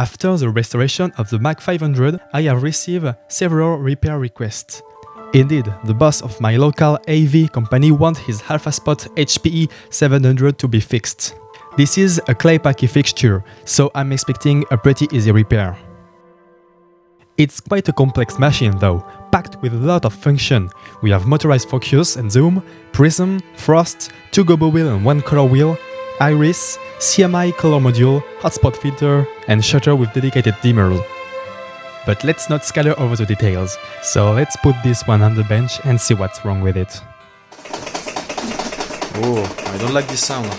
After the restoration of the Mac 500, I have received several repair requests. Indeed, the boss of my local AV company wants his alpha spot HPE 700 to be fixed. This is a clay PAKY fixture, so I'm expecting a pretty easy repair. It's quite a complex machine though, packed with a lot of function. We have motorized focus and zoom, prism, frost, 2 gobo wheel and 1 color wheel, iris, CMI color module, hotspot filter, and shutter with dedicated dimmers. But let's not scatter over the details, so let's put this one on the bench and see what's wrong with it. Oh, I don't like this sound.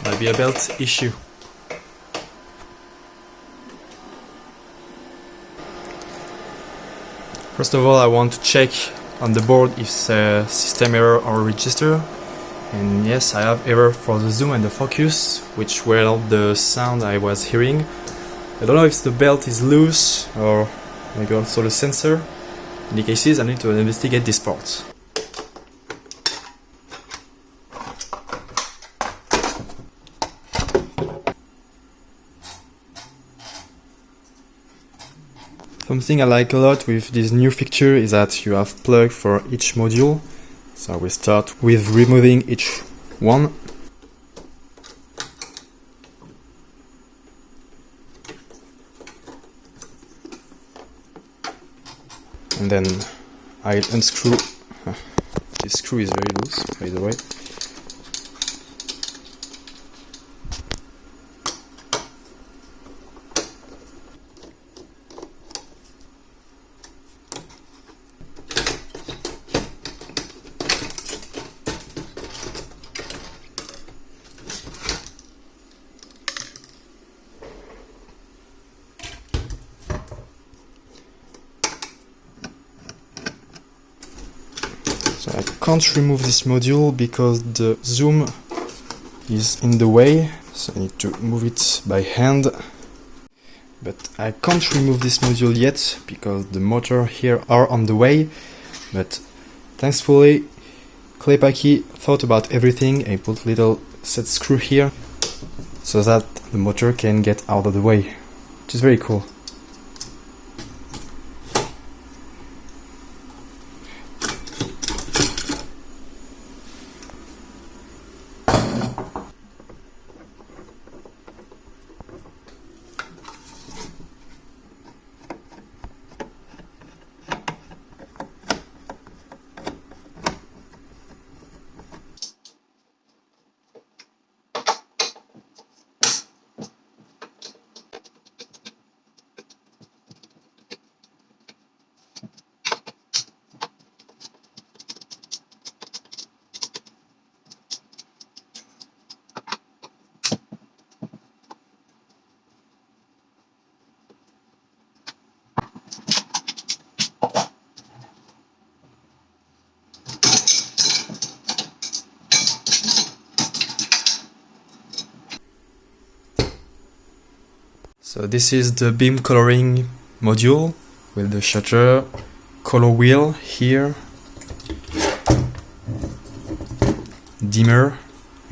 Might be a belt issue. First of all, I want to check on the board if it's a system error or register. And yes, I have error for the zoom and the focus, which were not the sound I was hearing. I don't know if the belt is loose or maybe also the sensor. In any cases, I need to investigate this part. Something I like a lot with this new fixture is that you have plug for each module. So we start with removing each one. And then I unscrew. This screw is very loose, by the way. So I can't remove this module because the zoom is in the way, so I need to move it by hand. But I can't remove this module yet because the motor here are on the way. But thankfully, clay PAKY thought about everything and put little set screw here so that the motor can get out of the way, which is very cool. So this is the beam coloring module with the shutter, color wheel here, dimmer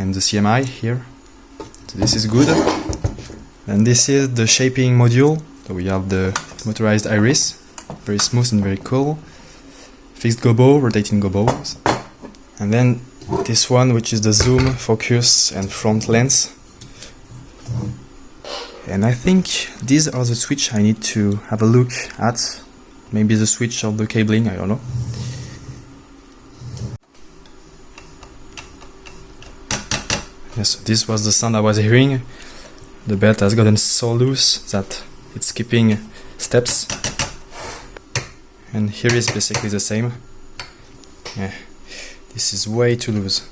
and the CMI here. So this is good. And this is the shaping module. So we have the motorized iris, very smooth and very cool. Fixed gobo, rotating gobos. And then this one, which is the zoom, focus and front lens. And I think these are the switch I need to have a look at. Maybe the switch of the cabling, I don't know. Yes, this was the sound I was hearing. The belt has gotten so loose that it's skipping steps. And here is basically the same. Yeah, this is way too loose.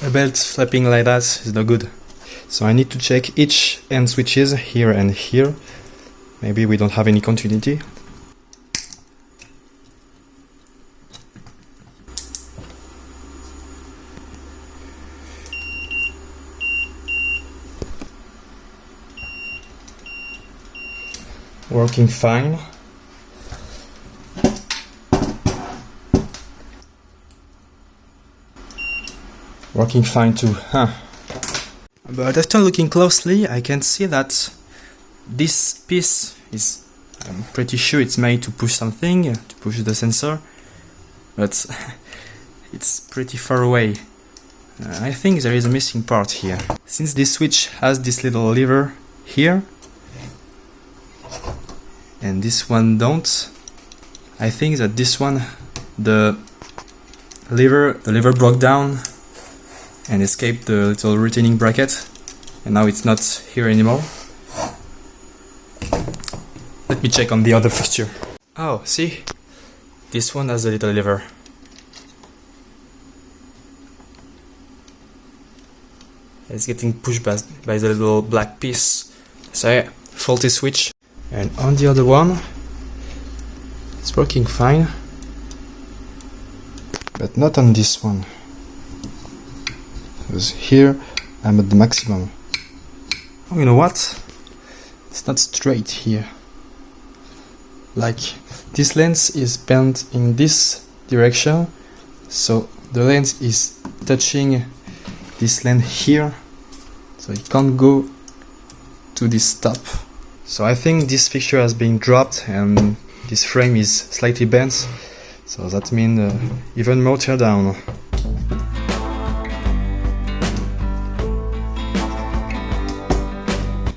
A belt flapping like that is not good. So I need to check each end switches here and here. Maybe we don't have any continuity. working fine. Working fine too, huh? But after looking closely, I can see that this piece is, I'm pretty sure it's made to push something, to push the sensor, but it's pretty far away. I think there is a missing part here. Since this switch has this little lever here, and this one don't, I think that this one, the lever broke down and escaped the little retaining bracket, and now it's not here anymore. Let me check on the other fixture. Oh, see? This one has a little lever. It's getting pushed by the little black piece. So yeah, faulty switch. And on the other one, it's working fine. But not on this one. Because here I'm at the maximum. Oh, you know what? It's not straight here. Like, this lens is bent in this direction, so the lens is touching this lens here, so it can't go to this top. So I think this fixture has been dropped and this frame is slightly bent, so that means even more tear down.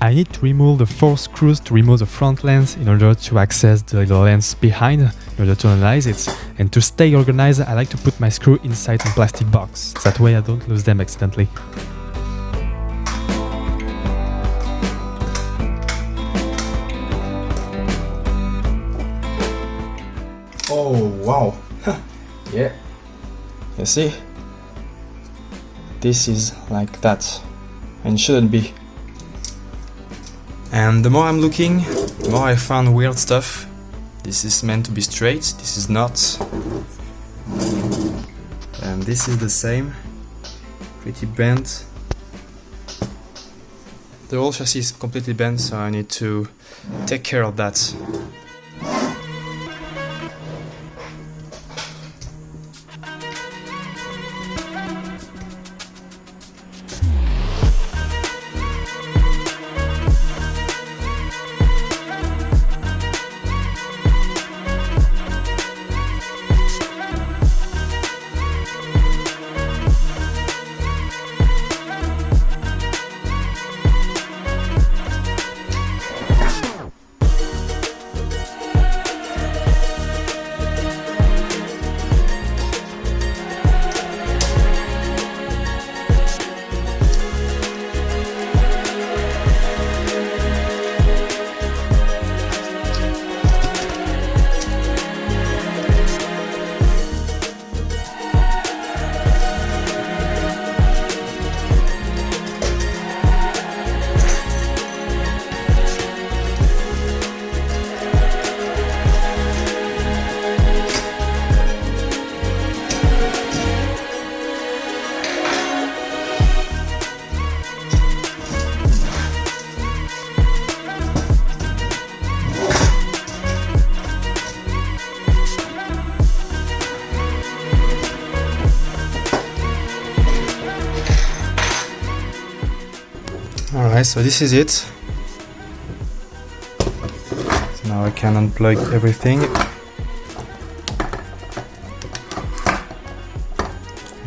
I need to remove the 4 screws to remove the front lens in order to access the little lens behind in order to analyze it. And to stay organized, I like to put my screw inside some plastic box. That way I don't lose them accidentally. Oh wow! Yeah. You see? This is like that. And it shouldn't be. And the more I'm looking, the more I found weird stuff. This is meant to be straight, this is not. And this is the same. Pretty bent. The whole chassis is completely bent, so I need to take care of that. Alright, so this is it. So now I can unplug everything.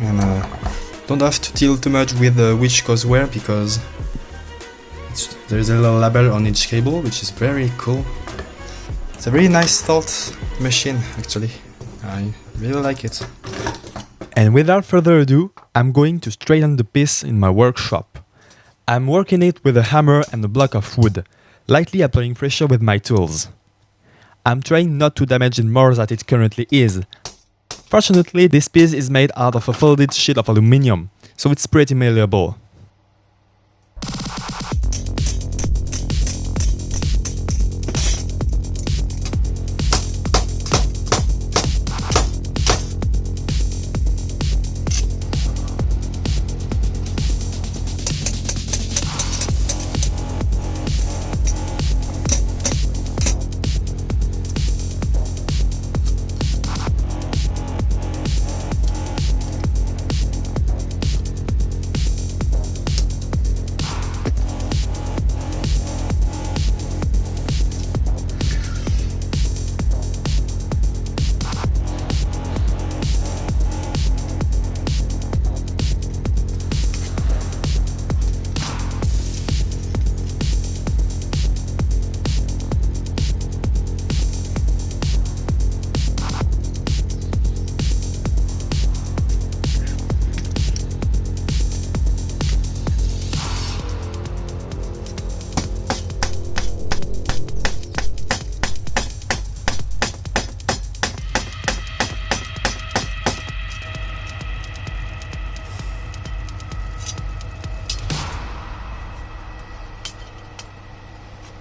And don't have to deal too much with which goes where, because there's a little label on each cable, which is very cool. It's a really nice thought machine, actually. I really like it. And without further ado, I'm going to straighten the piece in my workshop. I'm working it with a hammer and a block of wood, lightly applying pressure with my tools. I'm trying not to damage it more than it currently is. Fortunately, this piece is made out of a folded sheet of aluminum, so it's pretty malleable.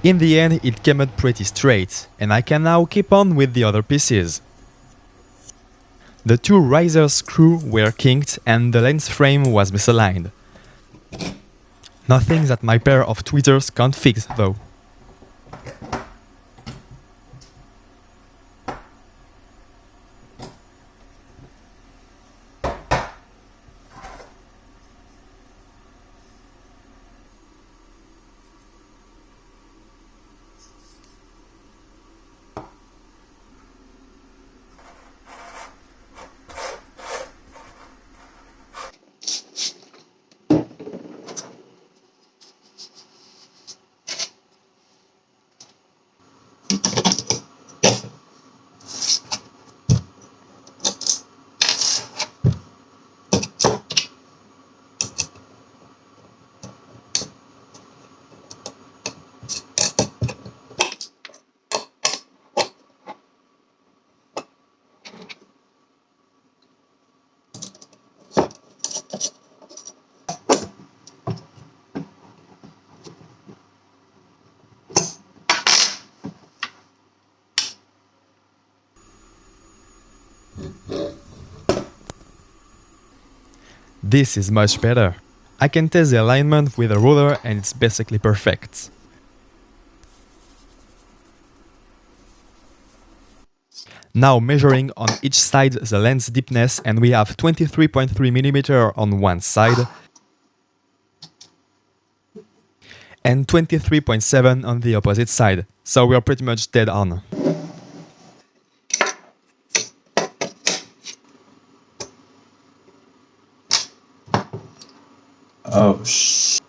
In the end, it came out pretty straight, and I can now keep on with the other pieces. The two riser screws were kinked and the lens frame was misaligned. Nothing that my pair of tweezers can't fix though. This is much better. I can test the alignment with a ruler and it's basically perfect. Now measuring on each side the lens deepness, and we have 23.3mm on one side and 23.7 on the opposite side, so we are pretty much dead on. Oh sh.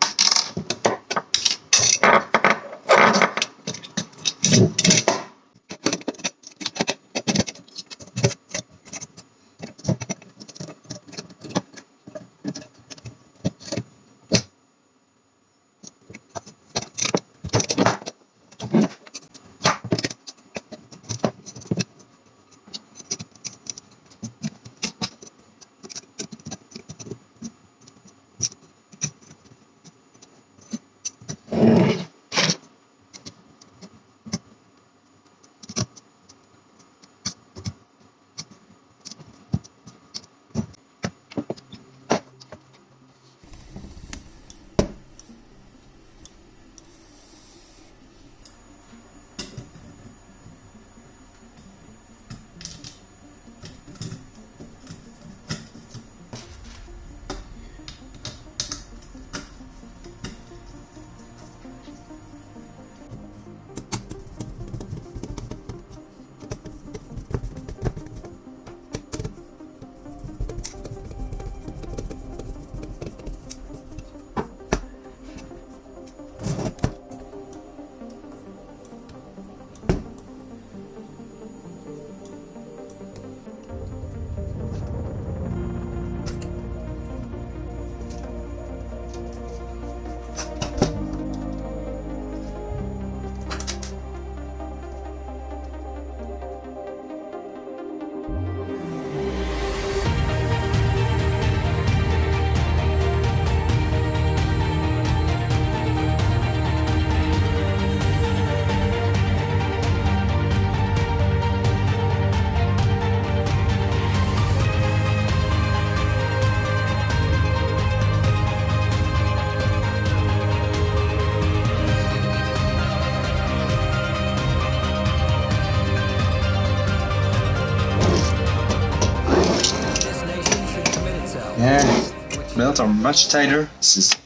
Yeah, belts are much tighter. This is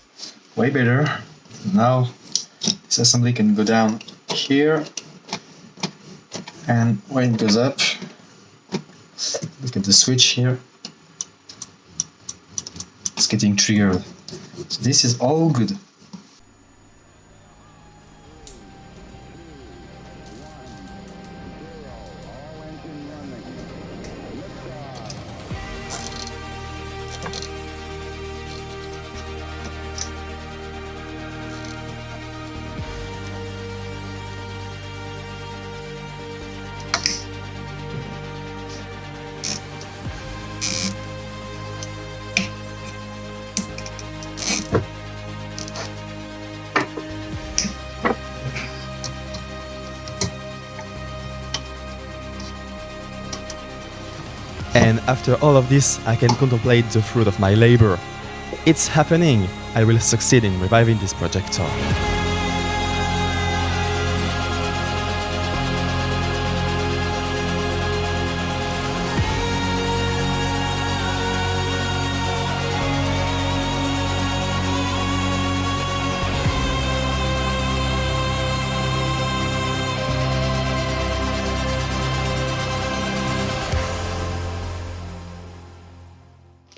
way better. Now this assembly can go down here, and when it goes up, look at the switch here. It's getting triggered. So this is all good. And after all of this, I can contemplate the fruit of my labor. It's happening! I will succeed in reviving this projector.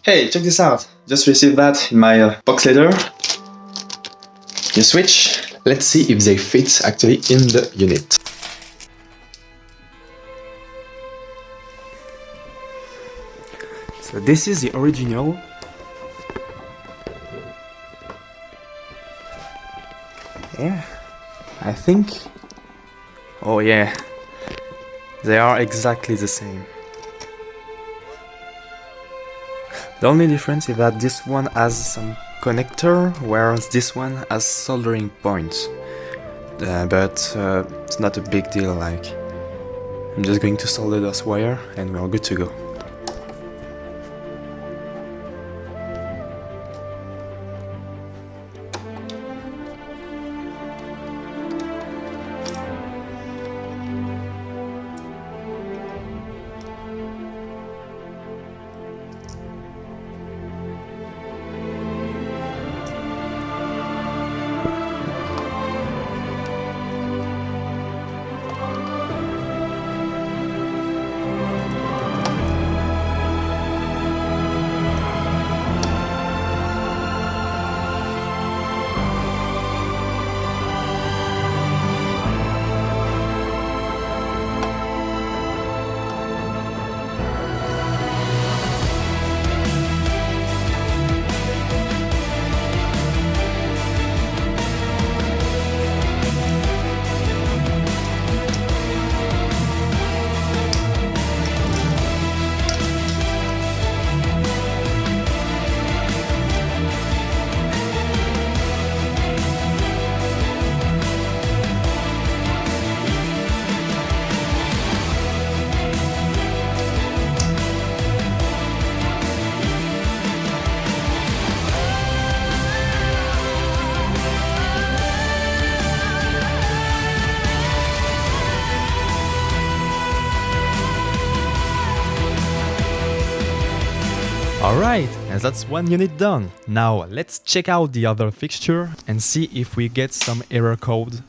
Hey, check this out. Just received that in my box letter. You switch. Let's see if they fit actually in the unit. So this is the original. Yeah, I think. Oh yeah, they are exactly the same. The only difference is that this one has some connector, whereas this one has soldering points. But it's not a big deal, like, I'm just going to solder this wire and we're good to go. Alright, and that's one unit done. Now let's check out the other fixture and see if we get some error code.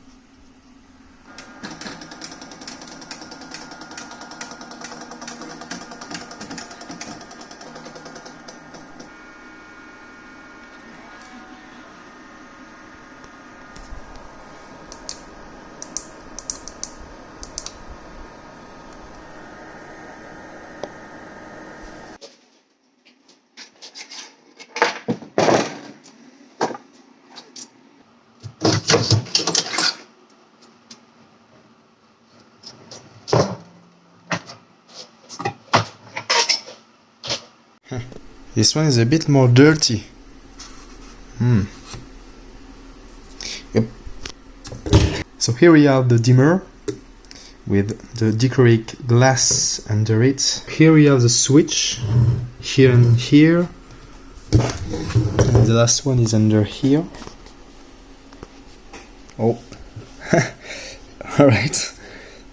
This one is a bit more dirty. Yep. So here we have the dimmer with the dichroic glass under it. Here we have the switch, here and here. And the last one is under here. Oh. Alright.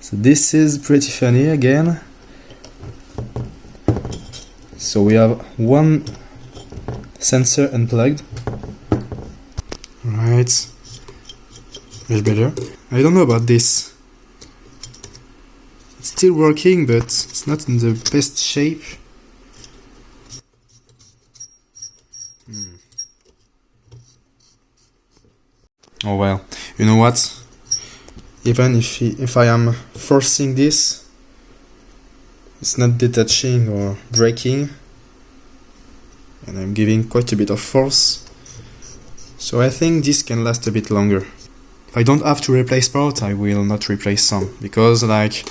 So this is pretty funny again. So we have one sensor unplugged. Right. Much better. I don't know about this. It's still working, but it's not in the best shape. Oh well. You know what? Even if I am forcing this, it's not detaching or breaking, and I'm giving quite a bit of force, so I think this can last a bit longer. If I don't have to replace parts, I will not replace some, because like,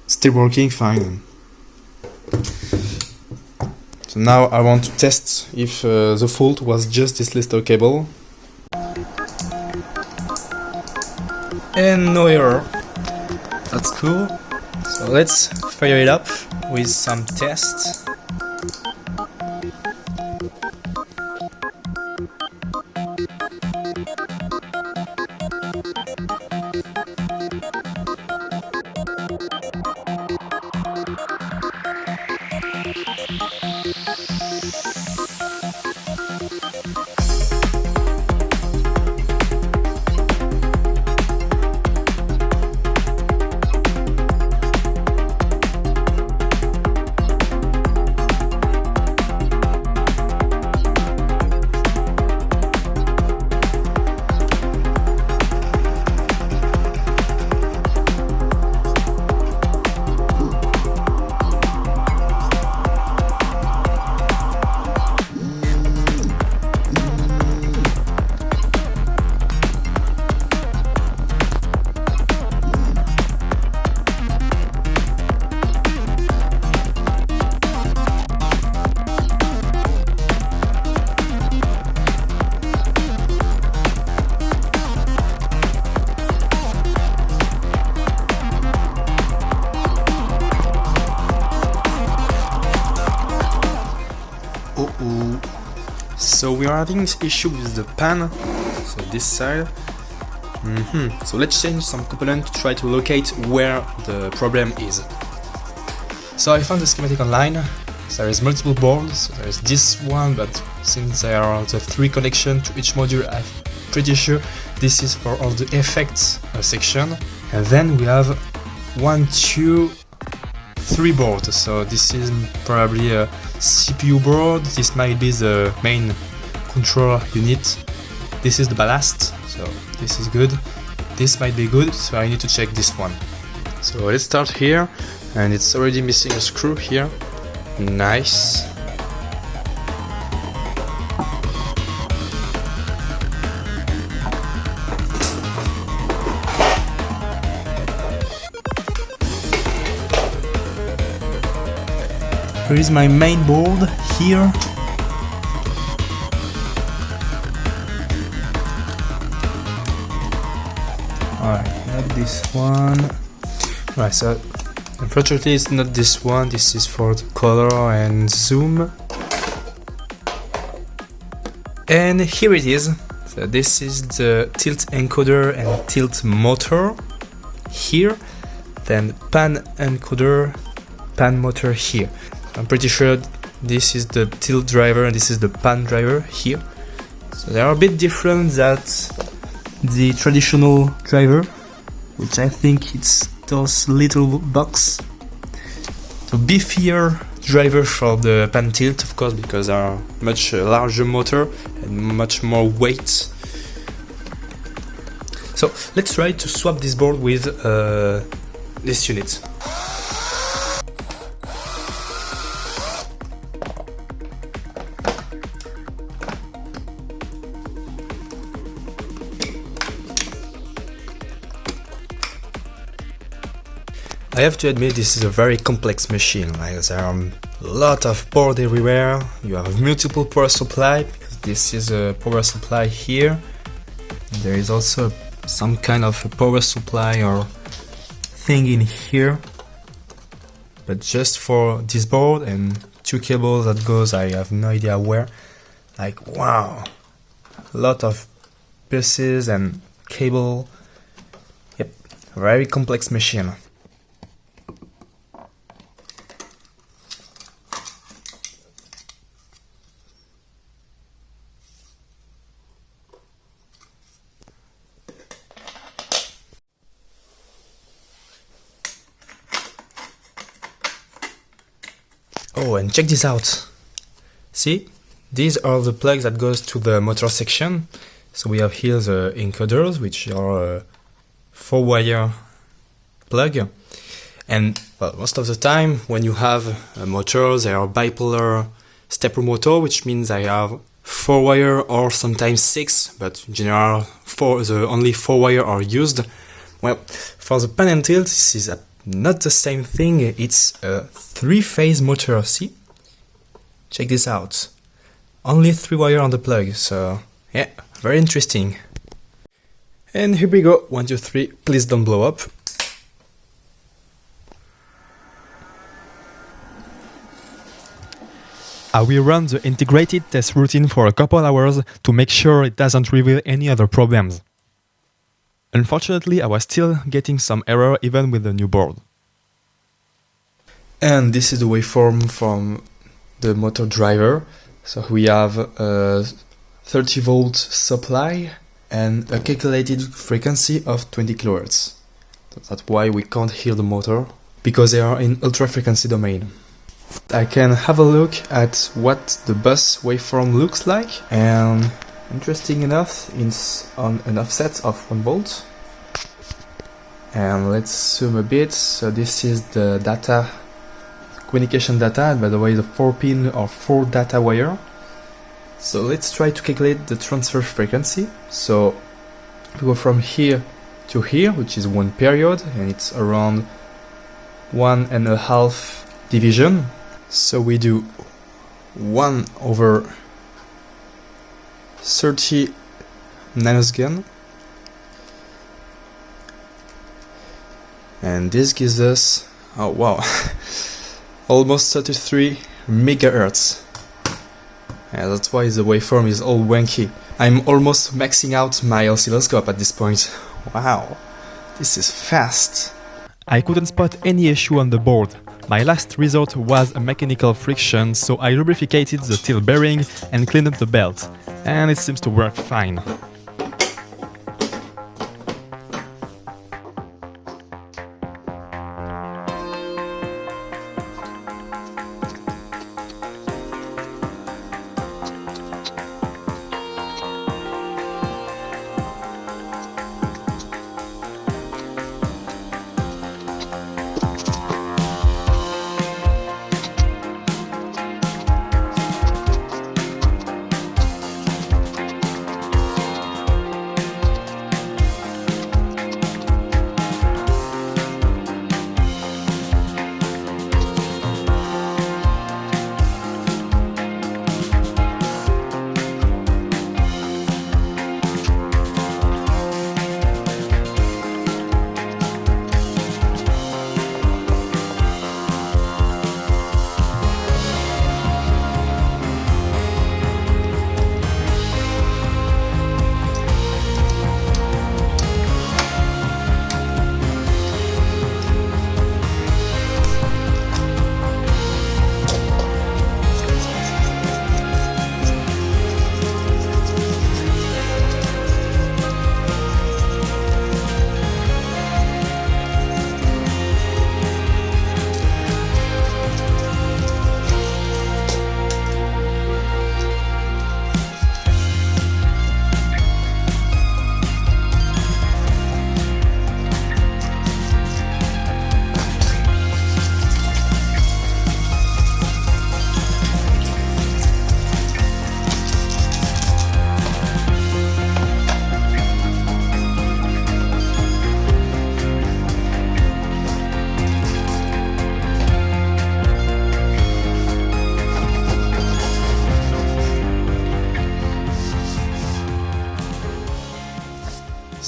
it's still working fine. So now I want to test if the fault was just this little cable. And no error. That's cool. So let's fire it up with some tests. So we are having this issue with the pan, so this side. So let's change some component to try to locate where the problem is. So I found the schematic online. There is multiple boards. There is this one, but since there are the 3 connections to each module, I'm pretty sure this is for all the effects section. And then we have 1, 2, 3 boards. So this is probably a CPU board. This might be the main control unit. This is the ballast, so this is good. This might be good, so I need to check this one. So let's start here, and it's already missing a screw here. Nice. Here is my main board here. Alright, not this one. Right, so unfortunately it's not this one, this is for the color and zoom. And here it is. So this is the tilt encoder and tilt motor here. Then pan encoder, pan motor here. I'm pretty sure this is the tilt driver and this is the pan driver here. So they are a bit different than the traditional driver, which I think it's those little box. So beefier driver for the pan tilt, of course, because they are much larger motor and much more weight. So let's try to swap this board with this unit. I have to admit this is a very complex machine. Like, there are a lot of board everywhere. You have multiple power supply, because this is a power supply here. There is also some kind of a power supply or thing in here, but just for this board and 2 cables that goes I have no idea where. Like, wow, a lot of pieces and cable. Yep, very complex machine. Oh, and check this out. See, these are the plugs that goes to the motor section. So we have here the encoders, which are a 4-wire plug. And well, most of the time when you have a motor, they are bipolar stepper motor, which means they have 4-wire or sometimes 6, but in general only 4-wire are used. Well, for the pan and tilt, this is not the same thing. It's a 3-phase motor. See? Check this out. Only 3-wire on the plug, so yeah, very interesting. And here we go. 1, 2, 3. Please don't blow up. I will run the integrated test routine for a couple hours to make sure it doesn't reveal any other problems. Unfortunately, I was still getting some error even with the new board. And this is the waveform from the motor driver. So we have a 30 volt supply and a calculated frequency of 20 kHz. That's why we can't hear the motor, because they are in ultra frequency domain. I can have a look at what the bus waveform looks like, and interesting enough, it's on an offset of 1 volt. And let's zoom a bit. So this is the data, communication data, and by the way the 4-pin or 4 data wire. So let's try to calculate the transfer frequency. So we go from here to here, which is 1 period, and it's around 1.5 division. So we do 1 over 30 nanosecond, and this gives us, oh wow, almost 33 megahertz. And that's why the waveform is all wanky. I'm almost maxing out my oscilloscope at this point. Wow, this is fast. I couldn't spot any issue on the board. My last resort was a mechanical friction, so I lubricated the tail bearing and cleaned up the belt, and it seems to work fine.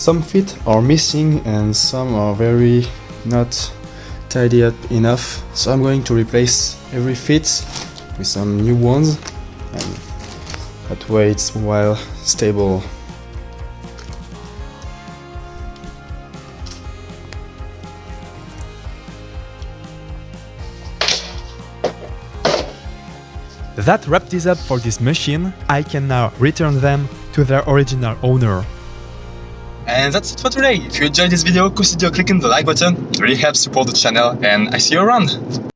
Some feet are missing and some are very not tidy up enough, so I'm going to replace every feet with some new ones, and that way it's more stable. That wraps this up for this machine. I can now return them to their original owner. And that's it for today. If you enjoyed this video, consider clicking the like button. It really helps support the channel, and I see you around.